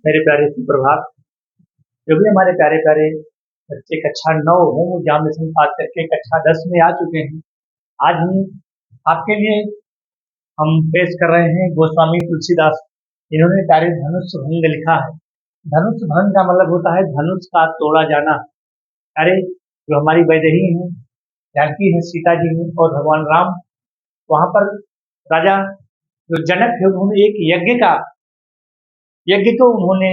मेरे प्यारे सुप्रभात। जो भी हमारे प्यारे प्यारे बच्चे कक्षा 9 होम एग्जामिनेशन पास करके कक्षा 10 में आ चुके हैं, आज हम आपके लिए हम पेश कर रहे हैं गोस्वामी तुलसीदास। इन्होंने प्यारे धनुष भंग लिखा है। धनुष भंग का मतलब होता है धनुष का तोड़ा जाना। अरे जो हमारी वैदेही है, जानकी है, सीता जी है और भगवान राम, वहां पर राजा जो जनक थे उन्होंने एक यज्ञ को उन्होंने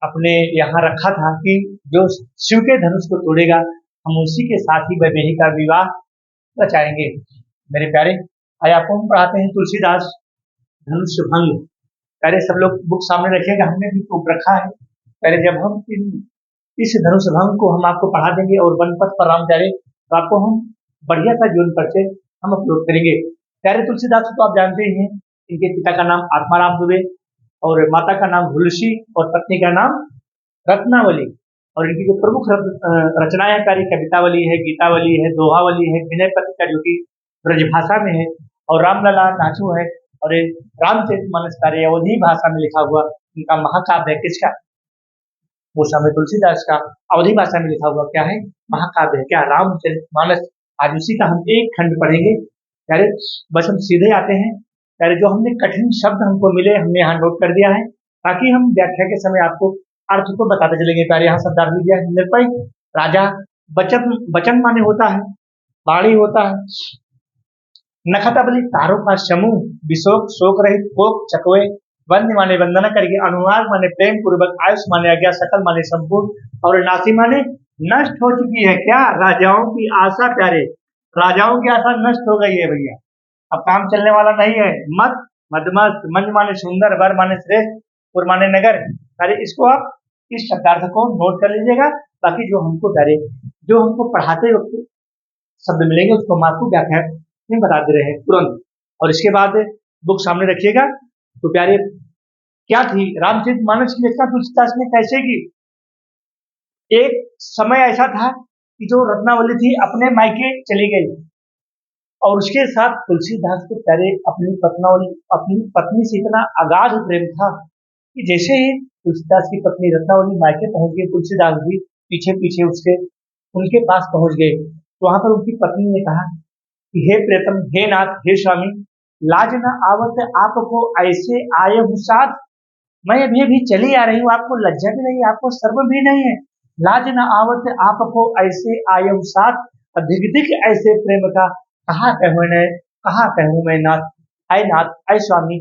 अपने यहाँ रखा था कि जो शिव के धनुष को तोड़ेगा हम उसी के साथ ही वैदेही का विवाह रचाएंगे। मेरे प्यारे, आज आपको हम पढ़ाते हैं तुलसीदास धनुष भंग। पहले सब लोग बुक सामने रखिएगा, हमने भी बुक रखा है। पहले जब हम इस धनुष भंग को हम आपको पढ़ा देंगे और वनपथ पर राम प्यारे तो आपको हम बढ़िया सा जीवन परिचय हम अपलोड करेंगे। प्यारे तुलसीदास को आप जानते ही हैं, इनके पिता का नाम आत्माराम दुबे और माता का नाम तुलसी और पत्नी का नाम रत्नावली। और इनकी जो प्रमुख रचनाएं प्यारी कवितावली है, गीतावली है, दोहावली है, विनय पत्रिका जो कि ब्रजभाषा में है, और रामलला नाचू है, और रामचरितमानस कार्य अवधी भाषा में लिखा हुआ इनका महाकाव्य है। किसका? गोस्वामी तुलसीदास का अवधी भाषा में लिखा हुआ क्या है? महाकाव्य है। क्या? रामचरितमानस। आज उसी का हम एक खंड पढ़ेंगे। प्यारे बस हम सीधे आते हैं। प्यारे जो हमने कठिन शब्द हमको मिले हमने यहाँ नोट कर दिया है ताकि हम व्याख्या के समय आपको अर्थ को बताते चलेंगे। प्यारे यहाँ शब्दार्थ दिया है, निरपय राजा, वचन वचन माने होता है, वाणी होता है, नखतबली तारों का समूह, विशोक शोक रहित, कोक चकवे, वंद माने वंदना करके, अनुराग माने प्रेम पूर्वक, आयुष माने आज्ञा, सकल माने संपूर्ण, और नासी माने नष्ट हो चुकी है। क्या? राजाओं की आशा। प्यारे राजाओं की आशा नष्ट हो गई है भैया, अब काम चलने वाला नहीं है। मत मदमस्त, मंज माने सुंदर, वर माने श्रेष्ठ, पुर माने नगर। अरे इसको आप इस शब्दार्थ को नोट कर लीजिएगा, बाकी जो हमको प्यारे जो हमको पढ़ाते वक्त शब्द मिलेंगे उसको हम आपको व्याख्या में बता दे रहे हैं तुरंत। और इसके बाद बुक सामने रखिएगा। तो प्यारे क्या थी रामचरितमानस की रचना तुलसीदास ने कैसे की? एक समय ऐसा था कि जो रत्नावली थी अपने मायके चली गई और उसके साथ तुलसीदास को प्यारे अपनी पत्नी से इतना अगाध प्रेम था कि जैसे ही तुलसीदास की पत्नी रत्नावली मायके पहुंच गई, तुलसीदास भी पीछे पीछे उसके उनके पास पहुंच गए। तो वहां पर उनकी पत्नी ने कहा कि हे प्रियतम, हे नाथ, हे स्वामी, लाज न आवत आपको ऐसे आए हूँ साथ। मैं अभी चली आ रही हूँ, आपको लज्जा भी नहीं, आपको शर्म भी नहीं है। लाज न आवत आपको ऐसे आए हूँ साथ, अधिक दिख ऐसे प्रेम का कहा कहूँ मैं नाथ। आय नाथ, आय स्वामी,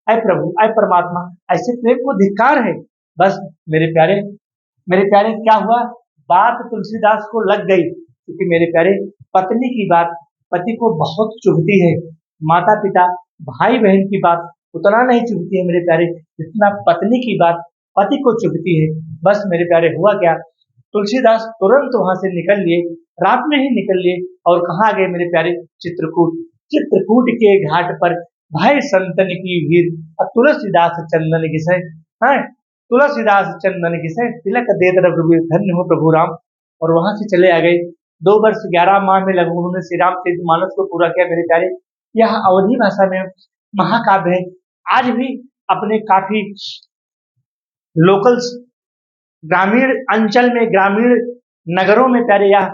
आय प्रभु, आय परमात्मा, ऐसे प्रेम को धिक्कार है। बस मेरे प्यारे क्या हुआ? बात तुलसीदास को लग गई, क्योंकि मेरे प्यारे पत्नी की बात पति को बहुत चुभती है। माता पिता भाई बहन की बात उतना नहीं चुभती है मेरे प्यारे, जितना पत्नी की बात पति को चुभती है। बस मेरे प्यारे हुआ क्या? तुलसीदास तुरंत वहां से निकल लिए, रात में ही निकल लिए, और कहाँ गए मेरे प्यारे? चित्रकूट। चित्रकूट के घाट पर भाई संतन की भीड़, तुलसीदास चंदन घिसे, है तुलसीदास चंदन घिसे, तिलक देत रघुवीर, धन्य हो प्रभु राम। और वहां से चले आ गए। 2 वर्ष 11 माह में लगभग उन्होंने श्री रामचरितमानस को पूरा किया मेरे प्यारे। यह अवधी भाषा में महाकाव्य है। आज भी अपने काफी लोकल्स, ग्रामीण अंचल में, ग्रामीण नगरों में प्यारे यह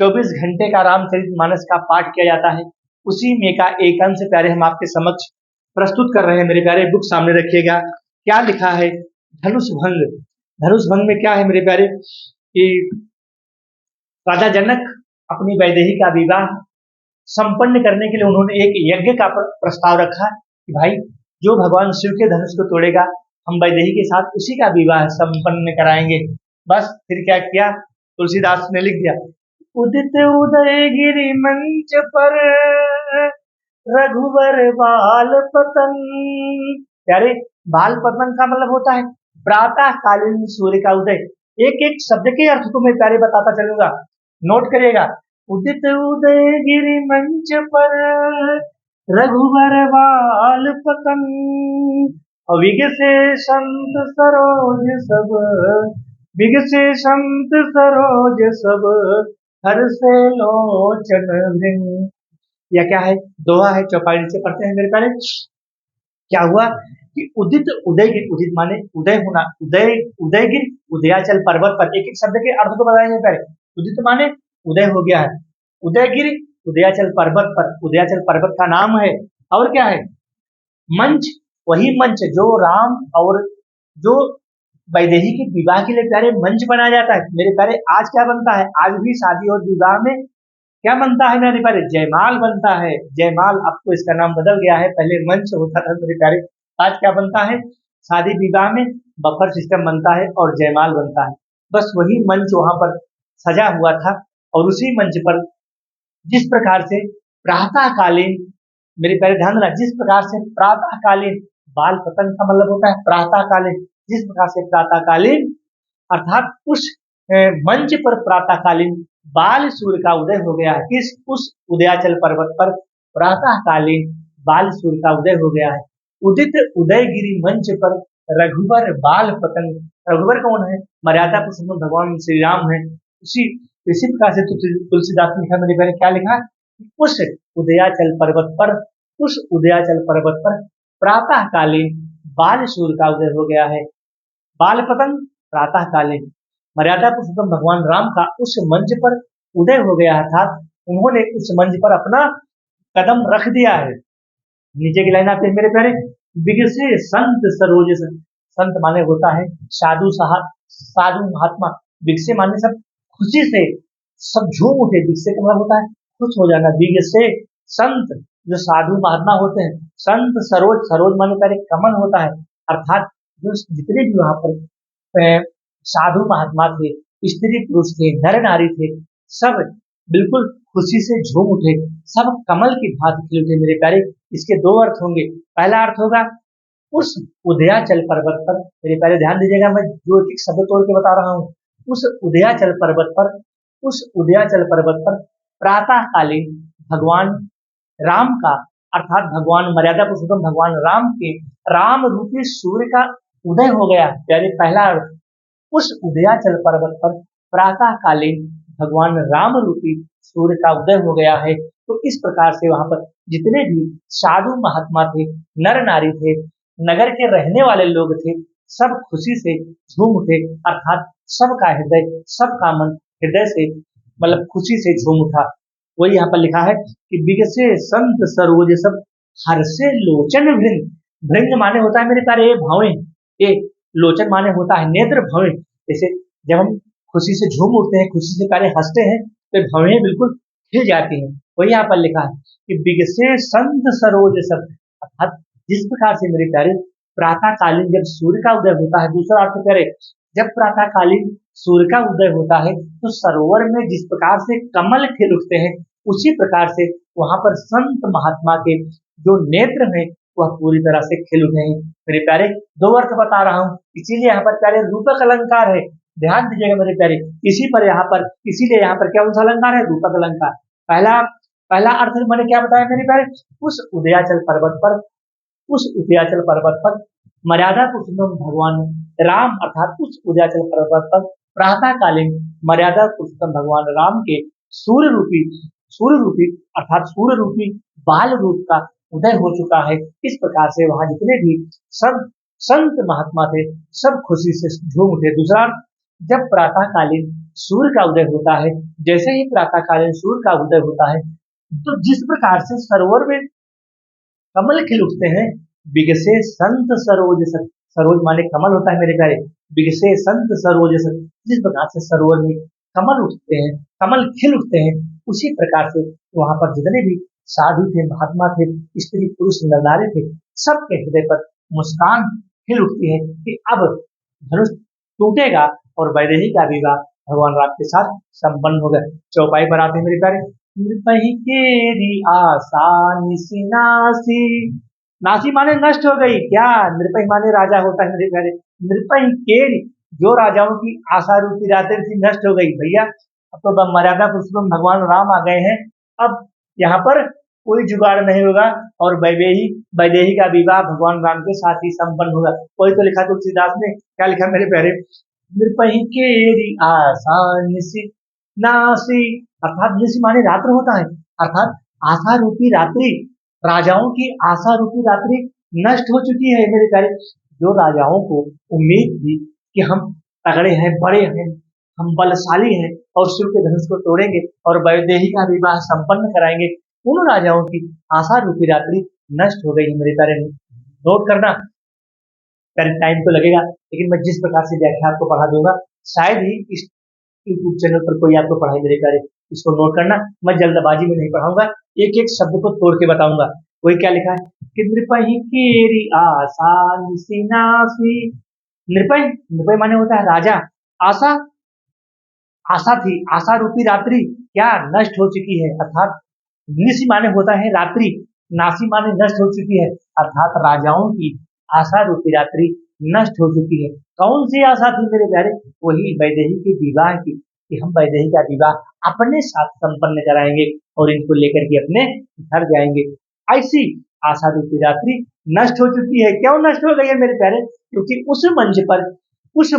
24 घंटे का रामचरितमानस का पाठ किया जाता है। उसी में का एक अंश प्यारे हम आपके समक्ष प्रस्तुत कर रहे हैं मेरे प्यारे। बुक सामने रखिएगा। क्या लिखा है? धनुष भंग। धनुष भंग में क्या है मेरे प्यारे कि राजा जनक अपनी वैदेही का विवाह संपन्न करने के लिए उन्होंने एक यज्ञ का प्रस्ताव रखा कि भाई जो भगवान शिव के धनुष को तोड़ेगा हम वैदेही के साथ उसी का विवाह संपन्न कराएंगे। बस फिर क्या किया? तुलसीदास ने लिख दिया, उदित उदय गिरि मंच पर रघुवर बाल पतन। प्यारे बाल पतन का मतलब होता है प्रातः कालीन सूर्य का उदय। एक एक शब्द के अर्थ को मैं प्यारे बताता चलूंगा, नोट करिएगा। उदित उदय गिरि मंच पर रघुवर बाल पतन, विगसे संत सरोज सब, विगसे संत सरोज सब, हर से लोचन भृंग। या क्या है? दोहा है, चौपाई से पढ़ते हैं मेरे प्यारे। क्या हुआ कि उदित उदयगिरि, उदित माने उदय होना, उदयगिरि उदयाचल पर्वत पर, एक एक शब्द के अर्थ को बताएंगे पहले। उदित माने उदय हो गया है, उदयगिरि उदयाचल पर्वत पर, उदयाचल पर्वत का नाम है। और क्या है? मंच, वही मंच जो राम और जो वैदेही के विवाह के लिए प्यारे मंच बनाया जाता है मेरे प्यारे। आज क्या बनता है? आज भी शादी और विवाह में क्या बनता है मेरे प्यारे? जयमाल बनता है। जयमाल, अब तो इसका नाम बदल गया है, पहले मंच होता था मेरे प्यारे। आज क्या बनता है? शादी विवाह में बफर सिस्टम बनता है और जयमाल बनता है। बस वही मंच वहां पर सजा हुआ था, और उसी मंच पर जिस प्रकार से प्रातःकालीन, मेरे प्यारे ध्यान देना, जिस प्रकार से प्रातःकालीन, बाल पतन का मतलब होता है प्रातःकालीन, जिस प्रकार से प्रातःकालीन अर्थात उस मंच पर प्रातःकालीन बाल सूर्य का उदय हो गया है। किस? उस उदयाचल पर्वत पर प्रातःकालीन बाल सूर्य का उदय हो गया है। उदित उदयगिरि मंच पर रघुवर बाल पतन, रघुवर कौन है? मर्यादा पुरुषोत्तम भगवान श्री राम है। उसी इसी प्रकार से तुलसीदास ने लिखा मेरे प्यारे, क्या लिखा? उस उदयाचल पर्वत पर, उस उदयाचल पर्वत पर प्रातःकालीन बाल सूर्य का उदय हो गया है। बाल पतन प्रातःकालीन, मर्यादा पुरुषोत्तम भगवान राम का उस मंच पर उदय हो गया, अर्थात उन्होंने उस मंच पर अपना कदम रख दिया है। नीचे की लाइन आती है मेरे प्यारे, बिगसे संत सरोज, संत माने होता है साधु, साधु महात्मा। बिगसे माने सब खुशी से सब झूम उठे, बिगसे का मतलब होता है खुश हो जाना। बिगसे संत जो साधु महात्मा होते हैं, संत सरोज, सरोज माने प्यारे कमल होता है, अर्थात जो जितने भी वहां पर साधु महात्मा थे, स्त्री पुरुष थे, नर नारी थे, सब बिल्कुल खुशी से झूम उठे, सब कमल की भांति खिल उठे मेरे प्यारे। इसके दो अर्थ होंगे। पहला अर्थ होगा उस उदयाचल पर्वत पर, मेरे प्यारे ध्यान दीजिएगा, मैं जो एक शब्द तोड़ के बता रहा हूँ। उस उदयाचल पर्वत पर, उस उदयाचल पर्वत पर प्रातःकालीन भगवान राम का, अर्थात भगवान मर्यादा पुरुषोत्तम भगवान राम के राम रूपी सूर्य का उदय हो गया। प्यारे पहला अर्थ, उस उदयाचल पर्वत पर प्रातःकालीन भगवान राम रूपी सूर्य का उदय हो गया है। तो इस प्रकार से वहां पर जितने भी साधु महात्मा थे, नर नारी थे, नगर के रहने वाले लोग थे, सब खुशी से झूम उठे, अर्थात सबका हृदय, सबका मन हृदय से मतलब खुशी से झूम उठा। वही यहाँ पर लिखा है कि बिगसे संत सरोज सब, हर्षे लोचन भृंग, भृंग माने होता है मेरे प्यारे भावें, ये लोचन माने होता है नेत्र भवें। जैसे जब हम खुशी से झूम उठते हैं, खुशी से प्यारे हंसते हैं, तो भवें बिल्कुल खिल जाती हैं। वही यहाँ पर लिखा है कि बिगसे संत सरोज सब, अर्थात जिस प्रकार से मेरे प्यारे प्रातःकालीन जब सूर्य का उदय होता है, दूसरा अर्थ प्यारे, जब प्रातःकालीन सूर्य का उदय होता है तो सरोवर में जिस प्रकार से कमल खिल उठते हैं, उसी प्रकार से वहां पर संत महात्मा के जो नेत्र हैं वह पूरी तरह से खिल उठे हैं। मेरे प्यारे दो अर्थ बता रहा हूँ, इसीलिए यहाँ पर प्यारे रूपक अलंकार है, ध्यान दीजिएगा मेरे प्यारे। इसी पर यहाँ पर, इसीलिए यहाँ पर क्या सा अलंकार है? रूपक अलंकार। पहला पहला अर्थ मैंने क्या बताया मेरे प्यारे? उस उदयाचल पर्वत पर, उस उदयाचल पर्वत पर मर्यादा पुरुषोत्तम भगवान राम, अर्थात उस उदयाचल पर्वत पर प्रातःकालीन मर्यादा पुरुषोत्तम भगवान राम के सूर्य रूपी अर्थात सूर्य रूपी बाल रूप का उदय हो चुका है। इस प्रकार से वहां जितने भी सब संत महात्मा थे, सब खुशी से झूम उठे। दूसरा, जब प्रातःकालीन सूर्य का उदय होता है, जैसे ही प्रातःकालीन सूर्य का उदय होता है, तो जिस प्रकार से सरोवर में कमल खिल उठते हैं, बिगसे संत सरोज सर, सरोज माने कमल होता है मेरे प्यारे, बिगसे संत सरोज सर, जिस प्रकार से सरोवर में कमल उठते हैं, कमल खिल उठते हैं, उसी प्रकार से वहां पर जितने भी साधु थे, महात्मा थे, स्त्री पुरुष नर नारी थे, सबके हृदय पर मुस्कान खिल उठती है कि अब धनुष टूटेगा और वैदेही का विवाह भगवान राम के साथ संपन्न होगा। चौपाई पर आते हैं मेरे प्यारे, नृपहि केरी आशा निसि नासी, नासी माने नष्ट हो गई क्या? नृपहि माने राजा होता है मेरे प्यारे। नृपहि केरी, जो राजाओं की आशा रूपी रातें थी नष्ट हो गई। भैया अब तो मर्यादा पुरुषोत्तम भगवान राम आ गए हैं, अब यहाँ पर कोई जुगाड़ नहीं होगा और वैदेही का विवाह भगवान राम के साथ ही संपन्न होगा। कोई तो लिखा तुलसीदास ने, क्या लिखा मेरे प्यारे? नृपहि केरी आशा निसि नासी, अर्थात निसि माने रात्र होता है, अर्थात आशा रूपी रात्रि, राजाओं की आशा रूपी रात्रि नष्ट हो चुकी है मेरे प्यारे। जो राजाओं को उम्मीद थी कि हम तगड़े हैं, बड़े हैं, हम बलशाली हैं और शिव के धनुष को तोड़ेंगे और वैदेही का विवाह संपन्न कराएंगे, उन राजाओं की आशा रूपी रात्रि नष्ट हो गई है मेरे प्यारे। नोट करना, प्यारे टाइम तो लगेगा लेकिन मैं जिस प्रकार से व्याख्या आपको पढ़ा दूंगा शायद ही इस यूट्यूब चैनल पर कोई आपको पढ़ाई मेरे प्यारे। इसको नोट करना, मैं जल्दबाजी में नहीं पढ़ाऊंगा, एक एक शब्द को तोड़ के बताऊंगा। वही क्या लिखा है कि नृपहि केरी आशा निसिनासी। नृपय, नृपय माने होता है राजा। आशा, आशा थी, आशा रूपी रात्रि क्या नष्ट हो चुकी है, अर्थात निशि माने होता है रात्रि, नासी माने नष्ट हो चुकी है, अर्थात राजाओं की आशा रूपी रात्रि नष्ट हो चुकी है। कौन सी आशा थी मेरे प्यारे? वही वैदेही के विवाह की, कि हम वैदेही का विवाह अपने साथ संपन्न कराएंगे और इनको लेकर के अपने घर जाएंगे। ऐसी आशा रूपी रात्रि नष्ट हो चुकी है। क्यों नष्ट हो गई है मेरे प्यारे? क्योंकि उस मंच पर, उस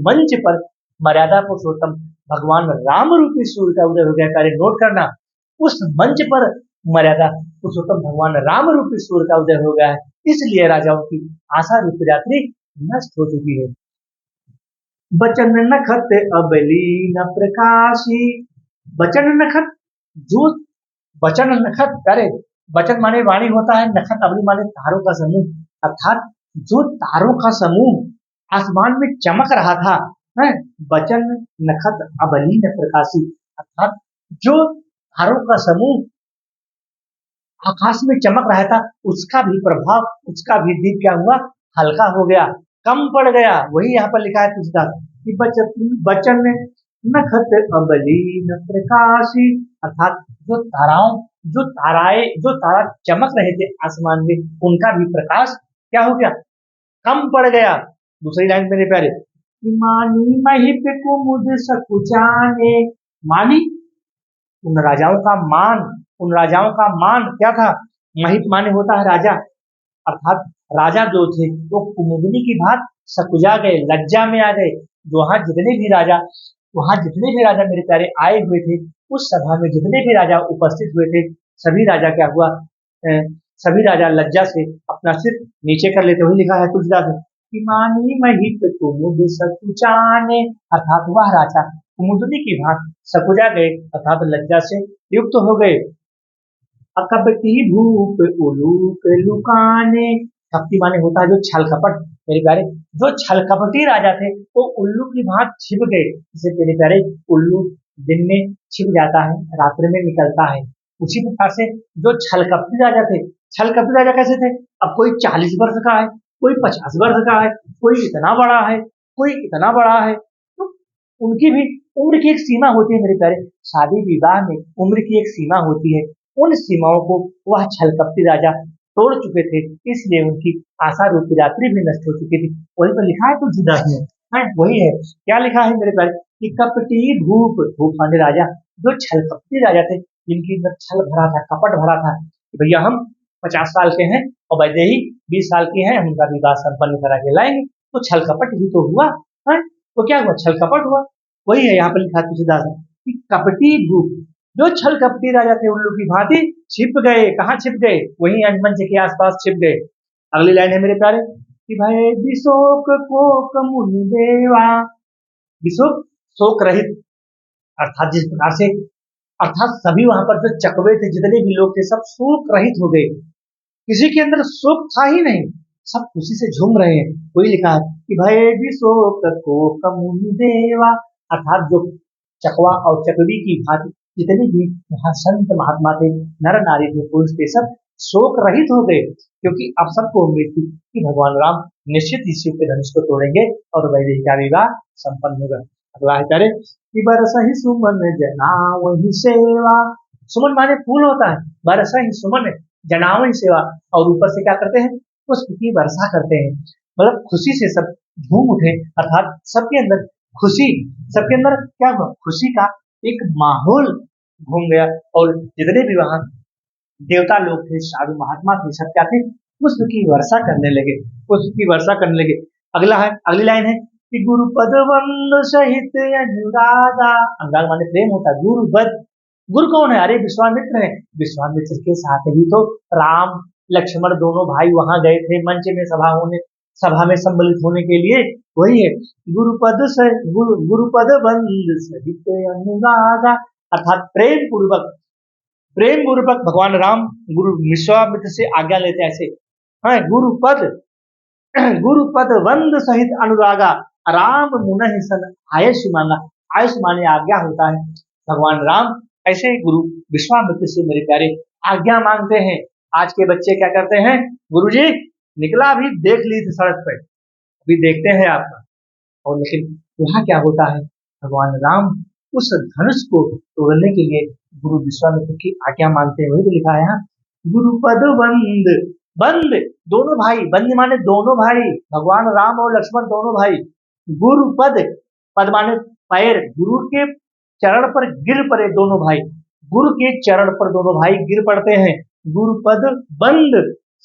मंच पर मर्यादा पुरुषोत्तम भगवान राम रूपी सूर्य का उदय हो गया। कार्य नोट करना, उस मंच पर मर्यादा पुरुषोत्तम भगवान राम रूपी सूर्य का उदय हो गया है, इसलिए राजाओं की आशा रूपी रात्रि नष्ट हो चुकी है। बचन नखत अबली न प्रकाशी। बचन नखत, जो वचन नखत करे, वचन माने वाणी होता है, नखत अवली माने तारों का समूह, अर्थात जो तारों का समूह आसमान में चमक रहा था, है वचन नखत अवली न प्रकाशी, अर्थात जो तारों का समूह आकाश में चमक रहा था उसका भी प्रभाव, उसका भी दीप क्या हुआ, हल्का हो गया, कम पड़ गया। वही यहाँ पर लिखा है तुलसीदास कि बचन नखत अबली न प्रकाशी, अर्थात जो ताराओं, जो तारा चमक रहे थे आसमान में, उनका भी प्रकाश क्या हो गया, कम पड़ गया। दूसरी लाइन मेरे प्यारे, मानी महिप कुमुद सकुचाने। मानी, उन राजाओं का मान, उन राजाओं का मान क्या था, महिप माने होता है राजा, अर्थात राजा जो थे वो कुमुदनी की भांति सकुजा गए, लज्जा में आ गए। वहां जितने भी राजा मेरे प्यारे आए हुए थे, उस सभा में जितने भी राजा उपस्थित हुए थे, सभी राजा क्या हुआ, सभी राजा लज्जा से अपना सिर नीचे कर लेते हुए लिखा है तुलसीदास कि मानी महिप कुमुद सकुचाने, अर्थात वह राजा कुमुदनी की भांति सकुजा गए, अर्थात लज्जा से युक्त हो गए। अकपटी भूप उलूक लुकाने। कपटी माने होता है जो छल कपट, मेरे प्यारे जो छल कपटी राजा थे वो उल्लू की भांति छिप गए। इसे मेरे प्यारे उल्लू दिन में छिप जाता है, रात्रि में निकलता है, उसी प्रकार से जो छल कपटी राजा थे, छल कपटी राजा कैसे थे, अब कोई 40 वर्ष का है, कोई 50 वर्ष का है, कोई इतना बड़ा है, कोई इतना बड़ा है, तो उनकी भी उम्र की एक सीमा होती है मेरे प्यारे। शादी विवाह में उम्र की एक सीमा होती है, उन सीमाओं को वह छलकपटी राजा तोड़ चुके थे, इसलिए उनकी आशा रूपी रात्रि भी नष्ट हो चुकी थी। वही तो लिखा है तुलसीदास में, है वही है। क्या लिखा है मेरे प्यारे कि कपटी भूप, भूप माने राजा, जो छलकपटी राजा थे, जिनके अंदर छल भरा था, कपट भरा था कि भैया हम 50 साल के हैं और वैदेही 20 साल की हैं, हम उनका विवाह संपन्न करा के लाएंगे, तो छल कपट ही तो हुआ है। तो क्या हुआ, छल कपट हुआ। वही है यहाँ पर लिखा तुलसीदास कि कपटी भूप, जो छल कपटी राजा थे उल्लू की भांति छिप गए। कहाँ छिप गए, वही अंजमंच के आसपास छिप गए। अगली लाइन है मेरे प्यारे कि भाई विशोक को मुनि देवा। विशोक, शोक रहित, अर्थात जिस प्रकार से, अर्थात सभी वहां पर जो चकवे थे, जितने भी लोग थे, सब शोक रहित हो गए, किसी के अंदर शोक था ही नहीं, सब खुशी से झूम रहे हैं। वही लिखा है कि भय विशोक को मुनि देवा, अर्थात जो चकवा और चकवी की भांति जितने भी वहां संत महात्मा थे, नर नारी थे, पुरुष थे, सब शोक रहित हो गए, क्योंकि अब सबको उम्मीद थी कि भगवान राम निश्चित ही शिव के धनुष को तोड़ेंगे और वैदेही का विवाह संपन्न होगा। अगला है करे कि बरसहि सुमन जना वही सेवा। सुमन माने फूल होता है, बरसहि सुमन जनावही सेवा, और ऊपर से क्या करते हैं, पुष्प की वर्षा करते हैं, मतलब खुशी से सब झूम उठे, अर्थात सबके अंदर खुशी, सबके अंदर क्या हुआ, खुशी का एक माहौल घूम गया। और जितने भी वहां देवता लोग थे, साधु महात्मा थे, सब क्या थे, पुष्प की वर्षा करने लगे, पुष्प की वर्षा करने लगे। अगला है, अगली लाइन है कि गुरुपद वंद सहित अनुरागा। अनुराग माने प्रेम होता है। गुरुपद, गुरु कौन है, अरे विश्वामित्र है, विश्वामित्र के साथ ही तो राम लक्ष्मण दोनों भाई वहां गए थे मंच में सभा में सम्मिलित होने के लिए। वही है गुरुपद बंद सहित अनुरागा, अर्थात प्रेम पूर्वक भगवान राम गुरु विश्वामित्र से आज्ञा लेते हैं ऐसे। हाँ, गुरुपद वंद सहित अनुरागा, राम मुनहि सन आयुष मांगा। आयुष माने आज्ञा होता है। भगवान राम ऐसे गुरु विश्वामित्र से मेरे प्यारे आज्ञा मांगते हैं। आज के बच्चे क्या करते हैं, गुरुजी निकला अभी देख ली थी सड़क पे, अभी देखते हैं आपका। और लेकिन यहाँ क्या होता है, भगवान राम उस धनुष को तोड़ने के लिए गुरु विश्वामित्र की आज्ञा मांगते हैं। वही तो लिखा है यहाँ, गुरुपद बंद। बंद दोनों भाई, बंद माने दोनों भाई, भगवान राम और लक्ष्मण दोनों भाई। गुरुपद, पद माने पैर, गुरु के चरण पर गिर पड़े दोनों भाई, गुरु के चरण पर दोनों भाई गिर पड़ते हैं। गुरुपद बंद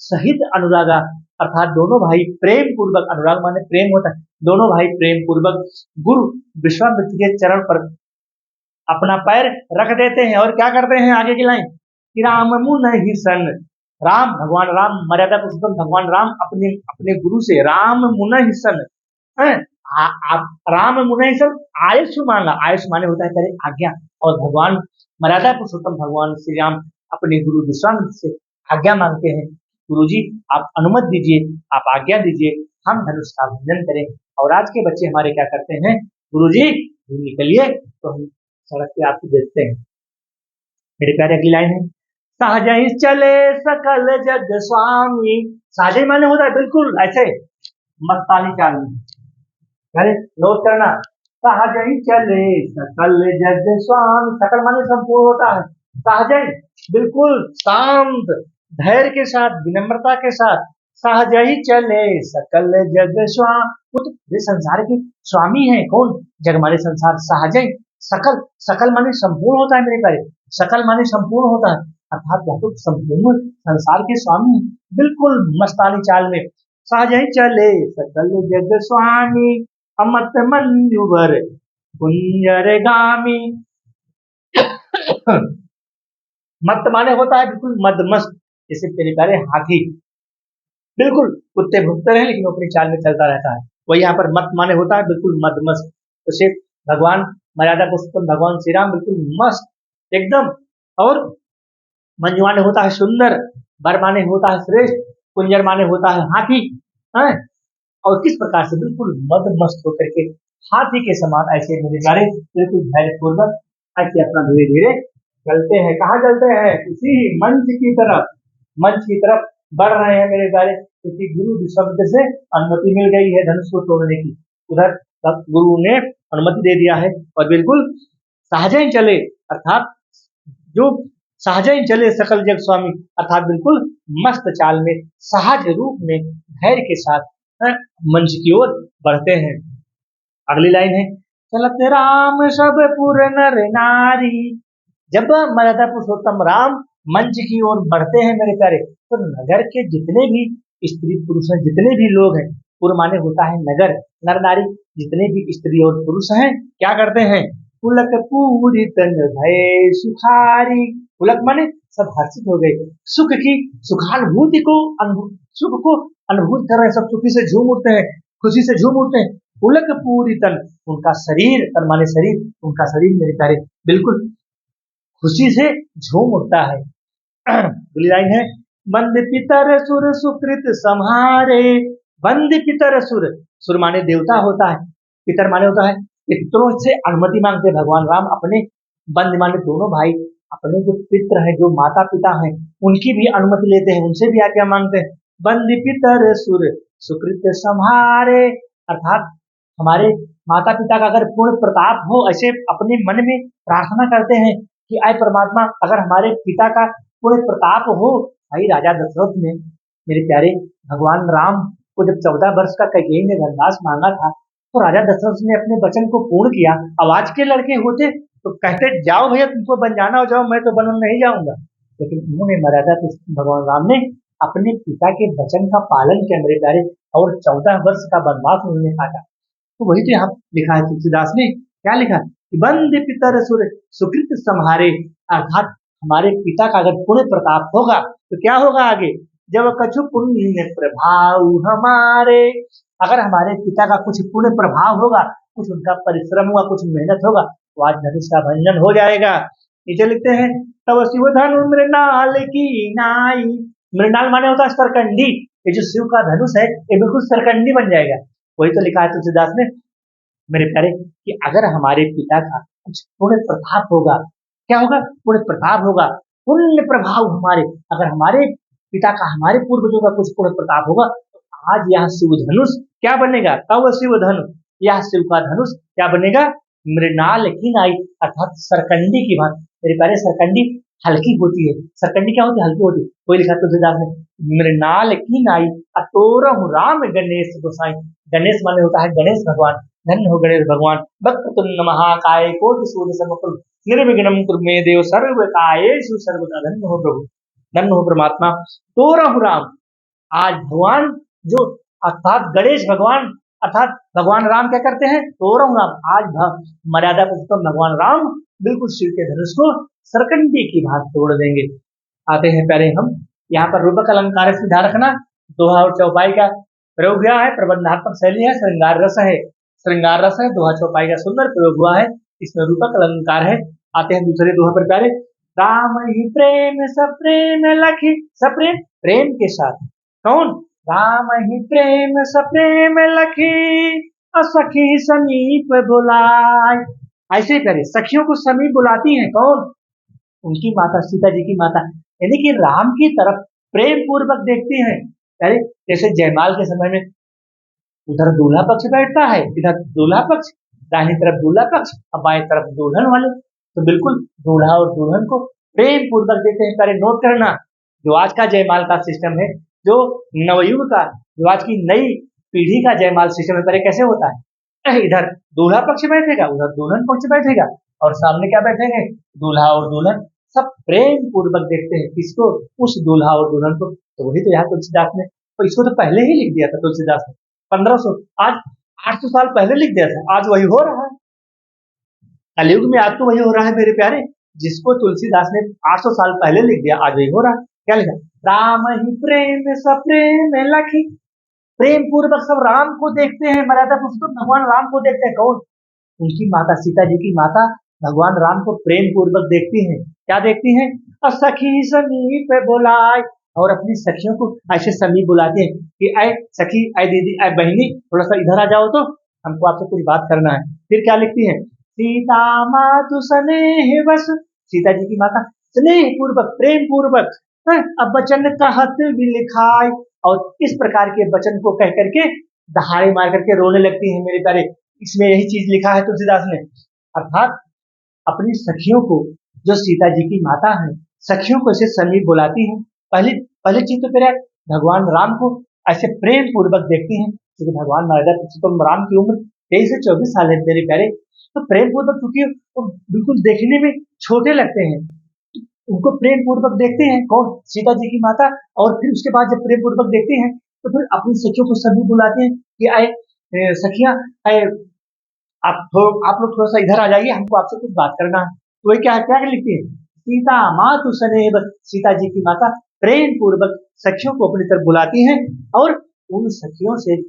सहित अनुरागा, अर्थात दोनों भाई प्रेम पूर्वक, अनुराग माने प्रेम होता है, दोनों भाई प्रेम पूर्वक गुरु विश्वामित्र के चरण पर अपना पैर रख देते हैं। और क्या करते हैं, आगे की लाइन, कि राम मुनहि सन, राम भगवान राम मर्यादा पुरुषोत्तम भगवान राम अपने अपने गुरु से राम मुनहि सन, राम मुनहि सन आयुष मांगा। आयुष माने होता है तेरे आज्ञा। और भगवान मर्यादा पुरुषोत्तम भगवान श्री राम अपने गुरु विश्वामित्र से आज्ञा मांगते हैं, गुरुजी आप अनुमति दीजिए, आप आज्ञा दीजिए, हम धनुष का भंजन करें। और आज के बच्चे हमारे क्या करते हैं, गुरुजी निकलिए तो हम सड़क पे आपको देखते हैं। मेरे प्यारे अगली लाइन है, सहजहि चले सकल जग स्वामी। सहजहि माने होता है बिल्कुल ऐसे मस्तानी चाल में, अरे नोट करना, सहजहि चले सकल जग स्वामी, सकल माने संपूर्ण होता है, सहजहि बिल्कुल शांत धैर्य के साथ, विनम्रता के साथ, सहजहि चले सकल जग स्वामी, ये संसार के स्वामी है कौन, जग माने संसार, सहजहि सकल, सकल माने संपूर्ण होता है मेरे प्यारे, सकल माने संपूर्ण होता है, अर्थात बहुत संपूर्ण संसार के स्वामी, बिल्कुल मस्तानी चाल में। सहजहि चले सकल जग स्वामी, अमत मंजुवर कुंजर गामी। मत माने होता है बिल्कुल मदमस्त, जैसे तेरे प्यारे हाथी बिल्कुल कुत्ते भुगते रहे लेकिन अपनी चाल में चलता रहता है, वही यहाँ पर मत माने होता है बिल्कुल मदमस्त। तो सिर्फ भगवान मर्यादा पुरुषोत्तम भगवान श्री राम बिल्कुल मस्त एकदम। और मंजू माने होता है सुंदर, बर माने होता है श्रेष्ठ, कुंजर माने होता है हाथी है। और किस प्रकार से बिल्कुल मदमस्त होकर के हाथी के समान ऐसे मेरे प्यारे बिल्कुल धैर्य पूर्वक ऐसे अपना धीरे धीरे चलते हैं। कहाँ चलते हैं, किसी मंच की तरफ, मंच की तरफ बढ़ रहे हैं मेरे प्यारे, क्योंकि गुरु विश्वामित्र से अनुमति मिल गई है धनुष को तोड़ने की, उधर गुरु ने अनुमति दे दिया है। और बिल्कुल सहजहि चले, अर्थात जो सहजहि चले सकल जग स्वामी, अर्थात बिल्कुल मस्त चाल में सहज रूप में धैर्य के साथ मंच की ओर बढ़ते हैं। अगली लाइन है, चलत राम सब पुर नर नारी। जब मर्यादा पुरुषोत्तम राम मंच की ओर बढ़ते हैं मेरे प्यारे, तो नगर के जितने भी स्त्री पुरुष हैं, जितने भी लोग हैं, पुर माने होता है नगर, नर नारी जितने भी स्त्री और पुरुष हैं, क्या करते हैं, पुलक पूरी तन भय सुखारी। पुलक माने सब हर्षित हो गए, सुख की सुखानुभूति को सुख को अनुभूत कर रहे हैं, सब सुखी से झूम उठते हैं, खुशी से झूम उठते हैं। पुलक पूरी तन, उनका शरीर, तन माने शरीर, उनका शरीर मेरे प्यारे बिल्कुल खुशी से झूम उठता है। अगली लाइन है, बंद पितर सुर सुकृत सम्हारे। बंद पितर सुर, सुर माने देवता होता है, पितर माने होता है पितरों से अनुमति मांगते भगवान राम अपने, बंद माने दोनों भाई, अपने जो पितर है, जो माता पिता हैं, उनकी भी अनुमति लेते हैं, उनसे भी आज्ञा मांगते हैं। बंद पितर सुर सुकृत सम्हारे, अर्थात हमारे माता पिता का अगर पूर्ण प्रताप हो, ऐसे अपने मन में प्रार्थना करते हैं कि आए परमात्मा अगर हमारे पिता का पूर्ण प्रताप हो। भाई राजा दशरथ ने मेरे प्यारे भगवान राम को जब 14 वर्ष का कैकेयी ने वनवास मांगा था, तो राजा दशरथ ने अपने वचन को पूर्ण किया। अब आज के लड़के होते तो कहते जाओ भैया तुमको बन जाना हो जाओ, मैं तो वन नहीं जाऊंगा, लेकिन उन्होंने मर्यादा भगवान राम ने अपने पिता के वचन का पालन किया मेरे प्यारे, और 14 वर्ष का वनवास उन्होंने काटा। तो वही तो यहाँ लिखा है तुलसीदास ने, क्या लिखा, बंद पितर सुर सुकृत सम्हारे, अर्थात हमारे पिता का अगर पुण्य प्रताप होगा तो क्या होगा आगे, जब कछु पुण्य प्रभाव हमारे, अगर हमारे पिता का कुछ पुण्य प्रभाव होगा, कुछ उनका परिश्रम होगा, कुछ मेहनत होगा, तो आज धनुष का भंजन हो जाएगा। नीचे लिखते हैं तब शिव धनु मृणाल की नाई। मृणाल माने होता है सरकंडी। ये जो शिव का धनुष है ये बिल्कुल सरकंडी बन जाएगा। वही तो लिखा है तुलसीदास ने मेरे प्यारे कि अगर हमारे पिता का कुछ पुण्य प्रभाव होगा, क्या होगा? पुण्य प्रभाव होगा, पुण्य प्रभाव हमारे, अगर हमारे पिता का, हमारे पूर्वजों का कुछ पुण्य प्रताप होगा, तो आज यह शिव धनुष क्या बनेगा? तब शिव धनु, यह शिव का धनुष क्या बनेगा? मृणाल की नाई, अर्थात सरकंडी की भांति। मेरे प्यारे सरकंडी हल्की होती है। सरकंडी क्या होती है? हल्की होती है। कोई लिखा तुलसीदास ने मृणाल की नाई अतोरहु राम गणेश गोसाई। गणेश माने होता है गणेश भगवान। धन्य हो गणेश भगवान। वक्रतुंड महाकाय कोटि सूर्य समप्रभ निर्विघ्नं कुरु मे देव सर्व कायेषु सर्वदा। धन्य हो प्रभु, धन्य हो परमात्मा। तोरहु राम, आज भगवान जो अर्थात गणेश भगवान अर्थात भगवान राम क्या करते हैं? तोरहु राम, आज मर्यादा पुरुषोत्तम भगवान राम बिल्कुल शिव के धनुष को सरकंडी की भांति तोड़ देंगे। आते हैं प्यारे हम यहाँ पर रूपक अलंकार से ध्यान रखना। दोहा और चौपाई का प्रयोग हुआ है, प्रबंधात्मक शैली है, श्रृंगार रस है, श्रृंगार रस है। दोहा चौपाई का सुंदर प्रयोग हुआ है, इसमें रूपक अलंकार है। आते हैं दूसरे दोहा पर प्यारे। राम ही प्रेम सप्रेम लखी, सप्रेम प्रेम के साथ कौन? राम ही प्रेम सप्रेम लखी असखी समीप बुलाए। ऐसे प्यारे सखियों को समीप बुलाती हैं कौन? उनकी माता सीता जी की माता, यानी कि राम की तरफ प्रेम पूर्वक देखती हैं। अरे जैसे जयमाल के समय में उधर दूल्हा पक्ष बैठता है, इधर दूल्हा पक्ष, दाहिनी तरफ दूल्हा पक्ष और बाएं तरफ दुल्हन वाले, तो बिल्कुल दूल्हा और दुल्हन को प्रेम पूर्वक देखते हैं। पहले नोट करना, जो आज का जयमाल का सिस्टम है, जो नवयुग का, जो आज की नई पीढ़ी का जयमाल सिस्टम है, पहले कैसे होता है? इधर दूल्हा पक्ष बैठेगा, उधर दुल्हन पक्ष बैठेगा और सामने क्या बैठेंगे? दूल्हा और दुल्हन। सब प्रेम पूर्वक देखते हैं किसको? उस दूल्हा और दुल्हन को। तो वही तो यहाँ तुलसीदास ने, तो इसको तो पहले ही लिख दिया था तुलसीदास ने 1500 आज 800 साल पहले लिख दिया था। आज वही हो रहा है कलयुग में, आज तो वही हो रहा है मेरे प्यारे, जिसको तुलसीदास ने 800 साल पहले लिख दिया, आज वही हो रहा है। क्या लिखा? राम ही प्रेम सप्रेम लखी, प्रेम पूर्वक सब राम को देखते हैं। मर्यादा पुरुषोत्तम भगवान राम को देखते हैं कौन? उनकी माता सीता जी की माता भगवान राम को प्रेम पूर्वक देखती हैं। क्या देखती हैं? सखी समीप बुलाए, और अपनी सखियों को ऐसे समीप बुलाते हैं कि ऐ सखी, ऐ दीदी, ऐ बहनी, थोड़ा सा इधर आ जाओ तो हमको आपसे कुछ बात करना है। फिर क्या लिखती है? सीता मातु स्नेह बस, सीता जी की माता स्नेह पूर्वक प्रेम पूर्वक अब वचन कहत भी लिखाए, और इस प्रकार के वचन को कह करके दहाड़े मार करके रोने लगती है मेरे प्यारे। इसमें यही चीज लिखा है तुलसीदास ने, अर्थात अपनी सखियों को, जो सीता जी की माता है, सखियों को ऐसे समीप बुलाती है। पहली चीज तो फिर भगवान राम को ऐसे प्रेम पूर्वक देखती हैं, क्योंकि भगवान पुरुषोत्तम राम की उम्र 23 से 24 साल है मेरे प्यारे। तो प्रेम पूर्वक, क्योंकि वो बिल्कुल देखने में छोटे लगते हैं, उनको प्रेम पूर्वक देखते हैं कौन? सीता जी की माता। और फिर उसके बाद जब प्रेम पूर्वक देखते हैं तो फिर अपनी सखियों को सभी बुलाते हैं कि आए सखियां, आए आप लोग थोड़ा सा इधर आ जाइए, हमको आपसे कुछ बात करना है। तो वही क्या क्या लिखती है? सीता मातु स्नेह, सीता जी की माता प्रेम पूर्वक सखियों को अपनी तरफ बुलाती हैं और उन सखियों से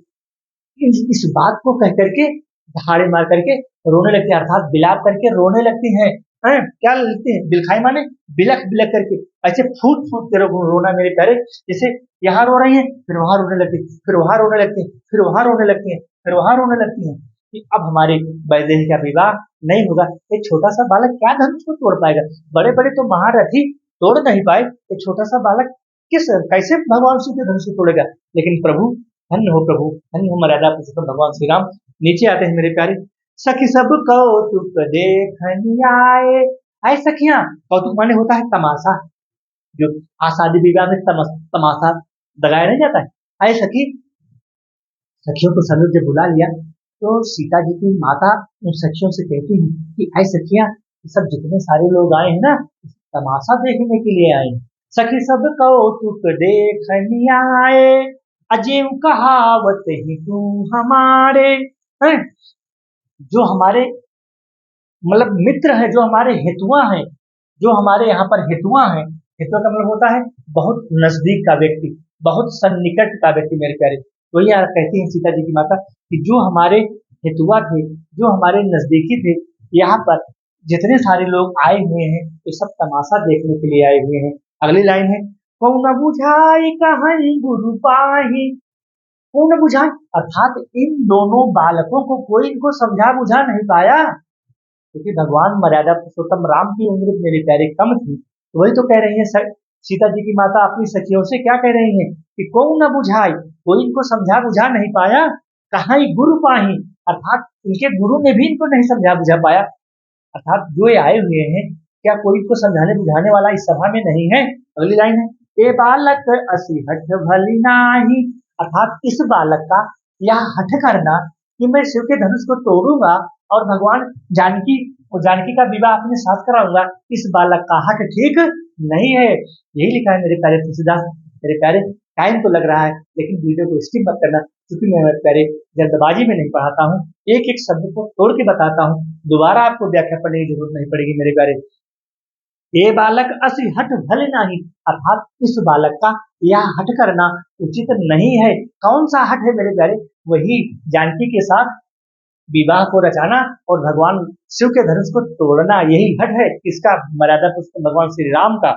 इस बात को कह करके दहाड़े मार करके रोने लगती है, अर्थात बिलाप करके रोने लगती हैं। क्या लिखते हैं? बिलखाई माने बिलख बिलख करके, ऐसे फूट फूट के रोना मेरे प्यारे। जैसे यहाँ रो रही है, फिर वहां रोने लगती है, फिर वहां रोने लगती है, फिर वहां रोने लगती है, फिर वहां रोने लगती है कि अब हमारे वैदेही का विवाह नहीं होगा। एक छोटा सा बालक क्या धनुष को तोड़ पाएगा? बड़े बड़े तो महारथी तोड़ नहीं पाए, एक छोटा सा बालक कैसे भगवान शिव के धनुष को तोड़ेगा? लेकिन प्रभु, धन्य हो प्रभु, धन्य हो मर्यादा पुरुषोत्तम भगवान श्री राम। नीचे आते हैं मेरे प्यारे। सखी सब कौतुक देखनी आए, आए सखियां, कौतुक माने होता है तमाशा, जो शादी विवाह में तमाशा लगाया नहीं जाता है। आए सखी, सखियों को समीप जब बुला लिया तो सीता जी की माता उन सखियों से कहती है कि आए सखियां, सब जितने सारे लोग आए हैं ना, तमाशा देखने के लिए आए। सखी सब कौतुक देखनी आए, अजेव कहावत ही तू हमारे, हैं? जो हमारे मतलब मित्र है, जो हमारे हेतुआ हैं, जो हमारे यहाँ पर हेतुआ हैं, हितवा का मतलब होता है बहुत नजदीक का व्यक्ति, बहुत सन्निकट का व्यक्ति मेरे प्यारे। वही यार कहती हैं सीता जी की माता कि जो हमारे हितवा थे, जो हमारे नजदीकी थे, यहाँ पर जितने सारे लोग आए हुए हैं ये सब तमाशा देखने के लिए आए हुए हैं। अगली लाइन है, कौन न बुझाई कहीं गुरु पाही। कौन न बुझाई अर्थात इन दोनों बालकों को कोई इनको समझा बुझा नहीं पाया, क्योंकि भगवान मर्यादा पुरुषोत्तम राम की उम्र मेरे प्यारे कम थी। तो वही तो कह रही है सीता जी की माता अपनी सखियों से क्या कह रही हैं कि कौन न बुझाई, कोई इनको समझा बुझा नहीं पाया, कहाँ गुरु पाही, अर्थात इनके गुरु ने भी इनको नहीं समझा बुझा पाया। अर्थात जो ये आए हुए हैं क्या कोई इनको समझाने बुझाने वाला इस सभा में नहीं है। अगली लाइन है, ए बालक असी हठ भली नाही, अर्थात इस बालक का यह हठ करना कि मैं शिव के धनुष को तोड़ूंगा और भगवान जानकी और जानकी का विवाह अपने साथ कराऊंगा, इस बालक का हठ ठीक नहीं है। यही लिखा है मेरे प्यारे तुलसीदास। मेरे प्यारे टाइम तो लग रहा है लेकिन वीडियो को स्किप मत करना, क्योंकि मैं मेरे प्यारे जल्दबाजी में नहीं पढ़ाता हूँ, एक एक शब्द को तोड़ के बताता हूँ, दोबारा आपको व्याख्या पढ़ने की जरूरत नहीं पड़ेगी मेरे प्यारे। ये बालक असि हठ भले नहीं, अर्थात इस बालक का यह हठ करना उचित नहीं है। कौन सा हठ है मेरे प्यारे, वही जानकी के साथ विवाह को रचाना और भगवान शिव के धनुष को तोड़ना, यही हठ है इसका, मर्यादा पुरुषोत्तम भगवान श्री राम का।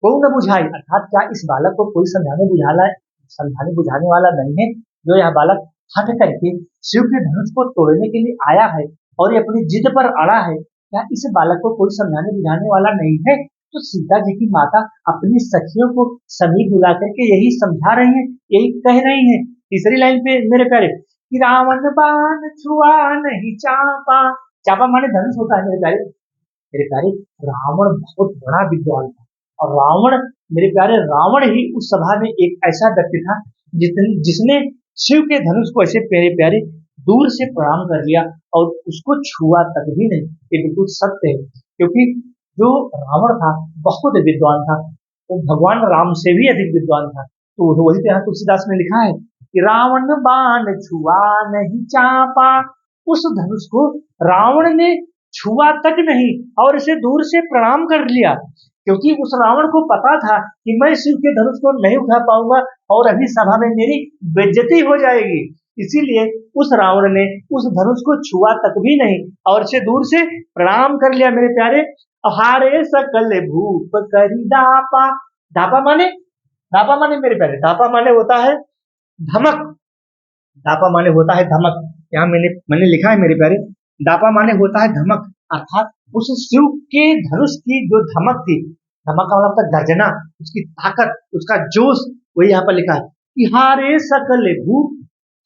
कोई न बुझाई अर्थात क्या इस बालक को कोई समझाने बुझाने वाला नहीं है, जो यह बालक हट करके शिव के धनुष को तोड़ने के लिए आया है और ये अपनी जिद पर अड़ा है, क्या इस बालक को कोई समझाने बुझाने वाला नहीं है। तो सीता जी की माता अपनी सखियों को समीप बुला करके यही समझा रही है, यही कह रही है। तीसरी लाइन पे मेरे प्यारे, कि रावण बाण छुआ नहीं चापा, चापा माने धनुष होता है मेरे प्यारे। मेरे प्यारे रावण बहुत बड़ा विद्वान था, और रावण मेरे प्यारे रावण ही उस सभा में एक ऐसा व्यक्ति था जिसने शिव के धनुष को ऐसे प्यारे प्यारे दूर से प्रणाम कर लिया और उसको छुआ तक भी नहीं। ये बिल्कुल सत्य है, क्योंकि जो रावण था बहुत विद्वान था, वो भगवान राम से भी अधिक विद्वान था। तो वही तो यहाँ तुलसीदास ने लिखा है कि रावण बाण छुआ नहीं चापा, उस धनुष को रावण ने छुआ तक नहीं और इसे दूर से प्रणाम कर लिया, क्योंकि उस रावण को पता था कि मैं शिव के धनुष को नहीं उठा पाऊंगा और अभी सभा में मेरी बेइज्जती हो जाएगी। इसीलिए उस रावण ने उस धनुष को छुआ तक भी नहीं और इसे दूर से प्रणाम कर लिया मेरे प्यारे। हारे सकल भूप करी दापा, दापा माने मेरे प्यारे, दापा माने होता है धमक, दापा माने होता है धमक। यहाँ मैंने लिखा है मेरे प्यारे, दापा माने होता है धमक, अर्थात उस शिव के धनुष की जो धमक थी, धमक का मतलब गर्जना, उसकी ताकत, उसका जोश, वही यहाँ पर लिखा है कि हारे सकल भूप,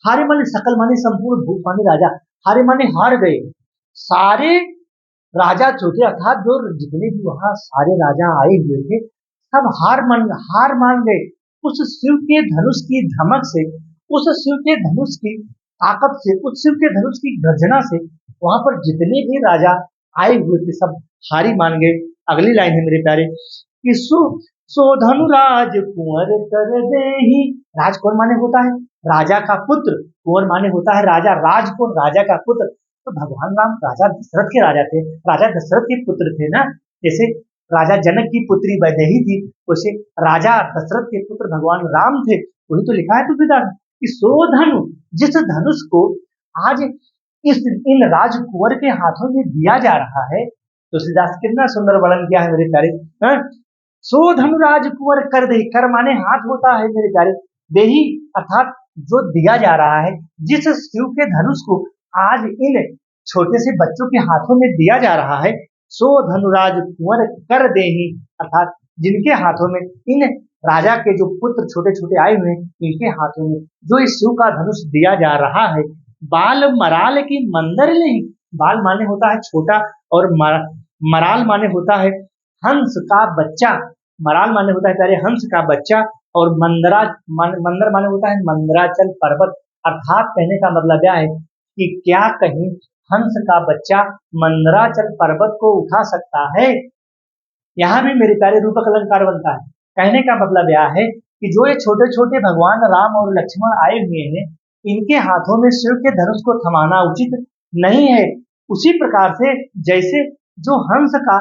हारे माने सकल माने संपूर्ण, भूप माने राजा, हारे माने हार गए सारे राजा छोटे, अर्थात जो जितने भी वहां सारे राजा आए हुए थे सब हार मान गए उस शिव के धनुष की धमक से, उस शिव के धनुष की ताकत से, उस शिव के धनुष की गर्जना से। वहां पर जितने भी राजा आए हुए थे सब हारी मान गए। अगली लाइन है मेरे प्यारे कि सो धनुराज कुंवर कर देहि, राज कौन माने होता है राजा का पुत्र, कुंवर माने होता है राजा, राज कौन राजा का पुत्र। तो भगवान राम राजा दशरथ के राजा थे, राजा दशरथ के पुत्र थे ना, जैसे राजा जनक की पुत्री वैदेही थी, उसे राजा दशरथ के पुत्र भगवान राम थे। वही तो लिखा है तुलसीदास कि सो धनु, जिस धनुष को आज इन राजकुंवर के हाथों में दिया जा रहा है। तुलसीदास कितना सुंदर वर्णन किया है मेरे प्यारे। सो धनु राजकुंवर कर दे, कर माने हाथ होता है मेरे प्यारे, देही अर्थात जो दिया जा रहा है, जिस शिव के धनुष को आज इन छोटे से बच्चों के हाथों में दिया जा रहा है, सो धनुराज कुंवर कर देही, अर्थात जिनके हाथों में इन राजा के जो पुत्र छोटे छोटे आए हुए हैं इनके हाथों में जो इस शिव का धनुष दिया जा रहा है, बाल मराल की मंदर नहीं, बाल माने होता है छोटा और मराल माने होता है हंस का बच्चा, मराल माने होता है प्यारे हंस का बच्चा, और मंदर माने होता है मंदराचल पर्वत। अर्थात कहने का मतलब यह है कि क्या कहीं हंस का बच्चा मंदराचल पर्वत को उठा सकता है। यहाँ भी मेरे प्यारे रूपक अलंकार बनता है। कहने का मतलब यह है कि जो ये छोटे छोटे भगवान राम और लक्ष्मण आए हुए हैं, इनके हाथों में शिव के धनुष को थमाना उचित नहीं है। उसी प्रकार से जैसे जो हंस का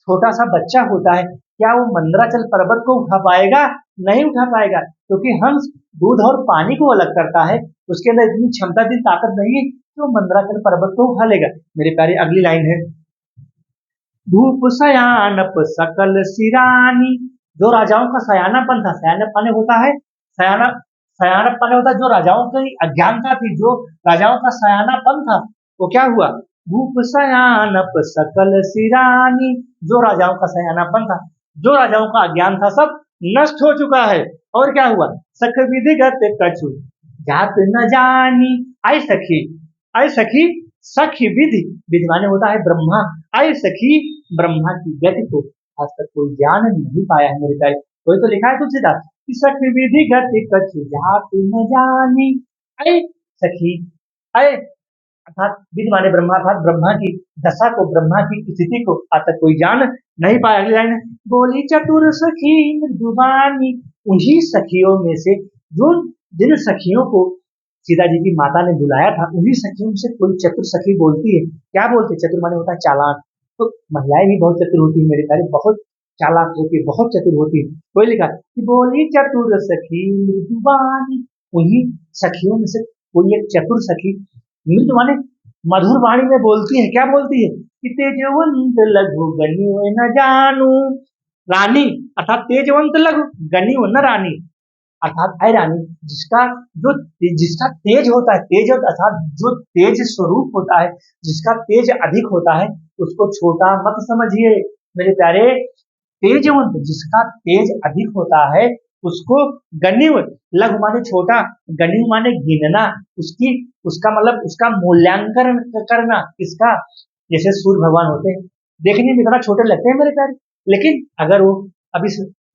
छोटा सा बच्चा होता है, क्या वो मंदराचल पर्वत को उठा पाएगा? नहीं उठा पाएगा, क्योंकि हंस दूध और पानी को अलग करता है, उसके अंदर इतनी क्षमता इतनी ताकत नहीं है कि वो मंदराचल पर्वत को उठा लेगा। मेरे प्यारे अगली लाइन है, धूप सयानप सकल सिरानी। जो राजाओं का सयानापन था, सयानप माने होता है सयाना, सयानप माने होता है जो राजाओं की अज्ञानता थी, जो राजाओं का सयानापन था, वो क्या हुआ? भूप सयानप सकल सिरानी। जो राजाओं का सयानापन था, जो राजाओं का अज्ञान था, सब नष्ट हो चुका है। और क्या हुआ? सख विधिगत कछु जात न जानी। आई सखी, आई सखी, सखी विधि, विधि माने होता है ब्रह्मा। आई सखी, ब्रह्मा की गति को आज तक कोई जान नहीं पाया है मेरे प्यारे। कोई तो लिखा है तुलसीदास कि सखी विधि गति कछु जात न जानी। आई सखी, आई अर्थात विधि माने ब्रह्मा, अर्थात ब्रह्मा की दशा को, ब्रह्मा की स्थिति को आज तक कोई जान नहीं पाया। अगली लाइन है, बोली चतुर सखी मृदुबानी। उन्हीं सखियों में से जो, जिन सखियों को सीता जी की माता ने बुलाया था, उन्हीं सखियों में से कोई चतुर सखी बोलती है। क्या बोलती है? चतुर माने होता है चालाक। तो महिलाएं भी बहुत चतुर होती है मेरे प्यारे, बहुत चालाक होती है, बहुत चतुर होती है। कोई लिखा कि बोली चतुर सखी मृदुबानी। उन्हीं सखियों में से कोई एक चतुर सखी, मृदु माने मधुर वाणी में बोलती है। क्या बोलती है? कि तेजवंत लघु गणियो न जानू। रानी अर्थात तेजवंत लघु गणियो न रानी, अर्थात है रानी जिसका, जो जिसका तेज होता है, तेज अर्थात जो तेज स्वरूप होता है, जिसका तेज अधिक होता है, उसको छोटा मत समझिए मेरे प्यारे। तेजवंत, जिसका तेज अधिक होता है, उसको गण्य, लघु माने छोटा, गण्य माने गिनना, उसकी, उसका मतलब उसका मूल्यांकन करना। इसका, जैसे सूर्य भगवान होते हैं, देखने में इतना छोटे लगते हैं मेरे प्यारे, लेकिन अगर वो अभी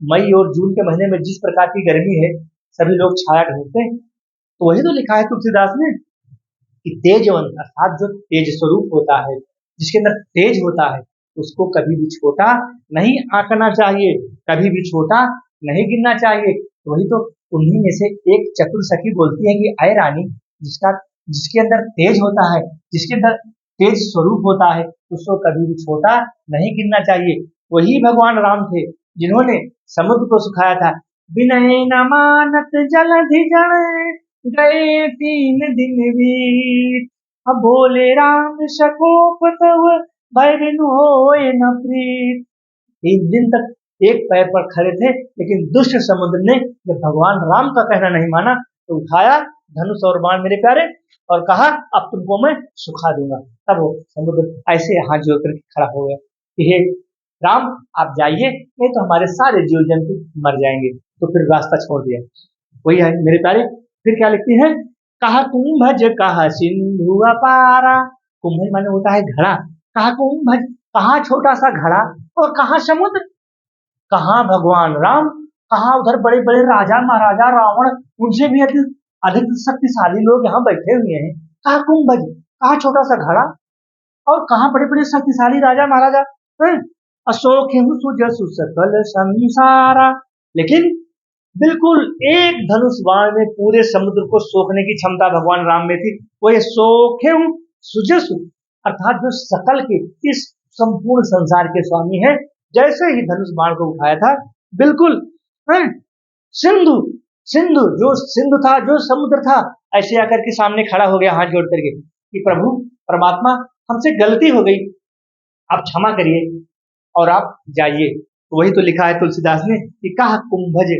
मई और जून के महीने में जिस प्रकार की गर्मी है, सभी लोग छाया ढूंढते हैं, तो वही तो लिखा है तुलसीदास ने कि तेजवंत अर्थात जो तेज स्वरूप होता है, जिसके अंदर तेज होता है, उसको कभी भी छोटा नहीं आंकना चाहिए, कभी भी छोटा नहीं गिनना चाहिए। तो वही तो उन्हीं में से एक चतुर सखी बोलती है कि आय रानी, जिसका, जिसके अंदर तेज होता है, जिसके अंदर तेज स्वरूप होता है, उसको कभी भी छोटा नहीं गिनना चाहिए। वही भगवान राम थे जिन्होंने समुद्र को सुखाया था। विनय न मानत जलधि जन गए 3 दिन बीत। अब बोले राम शकोप तव भय बिनु होए न प्रीत। 3 दिन तक एक पैर पर खड़े थे, लेकिन दुष्ट समुद्र ने जब भगवान राम का कहना नहीं माना, तो उठाया धनुष और बाण मेरे प्यारे, और कहा अब तुमको मैं सुखा दूंगा। तब वो समुद्र ऐसे हाथ जोड़कर खड़ा हो गया कि हे राम, आप जाइए, नहीं तो हमारे सारे जीव जंतु मर जाएंगे। तो फिर रास्ता छोड़ दिया। वही है मेरे प्यारे, फिर क्या लिखती है? कहा कुंभज कहा सिंधु अपारा। कुंभज माने होता है घड़ा। कहा कुंभज, कहा छोटा सा घड़ा, और कहा समुद्र, कहा भगवान राम, कहा उधर बड़े बड़े राजा महाराजा रावण, उनसे भी अधिक अधिक शक्तिशाली लोग यहाँ बैठे हुए हैं। कहा कुंभज, कहा छोटा सा घड़ा, और कहा बड़े बड़े शक्तिशाली राजा महाराजा। अशोक सुजसु सकल संसारा। लेकिन बिल्कुल एक धनुष बाण में पूरे समुद्र को सोखने की क्षमता भगवान राम में थी। वो ये सोखे सुजसु अर्थात जो सकल के, इस संपूर्ण संसार के स्वामी है। जैसे ही धनुष बाण को उठाया था, बिल्कुल सिंधु, सिंधु जो सिंधु था, जो समुद्र था, ऐसे आकर के सामने खड़ा हो गया हाथ जोड़ करके कि प्रभु परमात्मा, हमसे गलती हो गई, आप क्षमा करिए और आप जाइए। तो वही तो लिखा है तुलसीदास ने कि कहा कुंभज।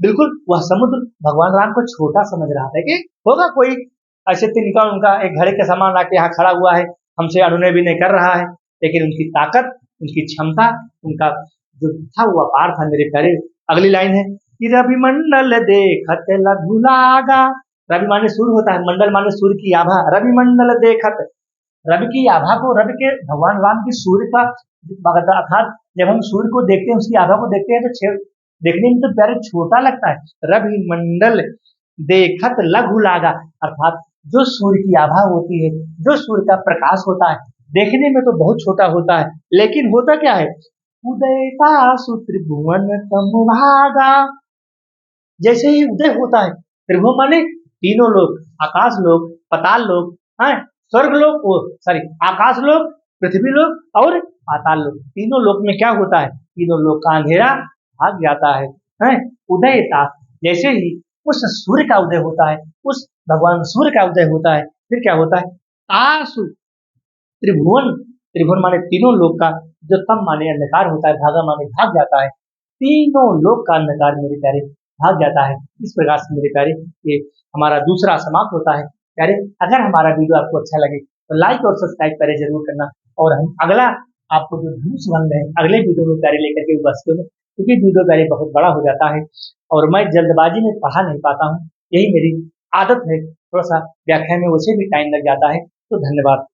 बिल्कुल वह समुद्र भगवान राम को छोटा समझ रहा था कि होगा कोई ऐसे तिनका उनका एक घड़े के समान आके यहाँ खड़ा हुआ है, हमसे अनुनय भी नहीं कर रहा है, लेकिन उनकी ताकत, उनकी क्षमता, उनका जो था वो अपार था मेरे प्यारे। अगली लाइन है कि रवि मंडल देखत लघु लागा। रवि माने सूर्य होता है, मंडल माने सूर्य की आभा। रवि मंडल देखत, रवि की आभा को, रवि के भगवान राम की सूर्य का अर्थात जब हम सूर्य को देखते हैं, उसकी आभा को देखते हैं, तो देखने में तो प्यारे छोटा लगता है। रवि मंडल देखत लघु लागा, अर्थात जो सूर्य की आभा होती है, जो सूर्य का प्रकाश होता है, देखने में तो बहुत छोटा होता है, लेकिन होता क्या है? उदयता त्रिभुवन तमुभागा। जैसे ही उदय होता है, त्रिभुवन माने तीनों लोग, आकाश लोग, पताल लोग, स्वर्ग लोग, सॉरी आकाश लोग, पृथ्वी लोग और पाताल लोक। तीनों लोक में क्या होता है, तीनों लोक का अंधेरा भाग जाता है। हैं? उदयता, जैसे ही उस सूर्य का उदय होता है, उस भगवान सूर्य का उदय होता है, फिर क्या होता है, आसु त्रिभुवन, त्रिभुवन माने तीनों लोक का, जो तम माने अंधकार होता है, भागा माने भाग जाता है, तीनों लोक का अंधकार मेरे प्यारे भाग जाता है। इस प्रकार से मेरे प्यारे ये हमारा दूसरा समाप्त होता है। प्यारे, अगर हमारा वीडियो आपको अच्छा लगे तो लाइक और सब्सक्राइब करे जरूर करना, और हम अगला आपको जो धनुष भंग है अगले वीडियो में प्यारे लेकर के उपस्थित हूँ, क्योंकि वीडियो प्यारे बहुत बड़ा हो जाता है और मैं जल्दबाजी में पढ़ा नहीं पाता हूँ, यही मेरी आदत है, थोड़ा सा व्याख्या में उसे भी टाइम लग जाता है। तो धन्यवाद।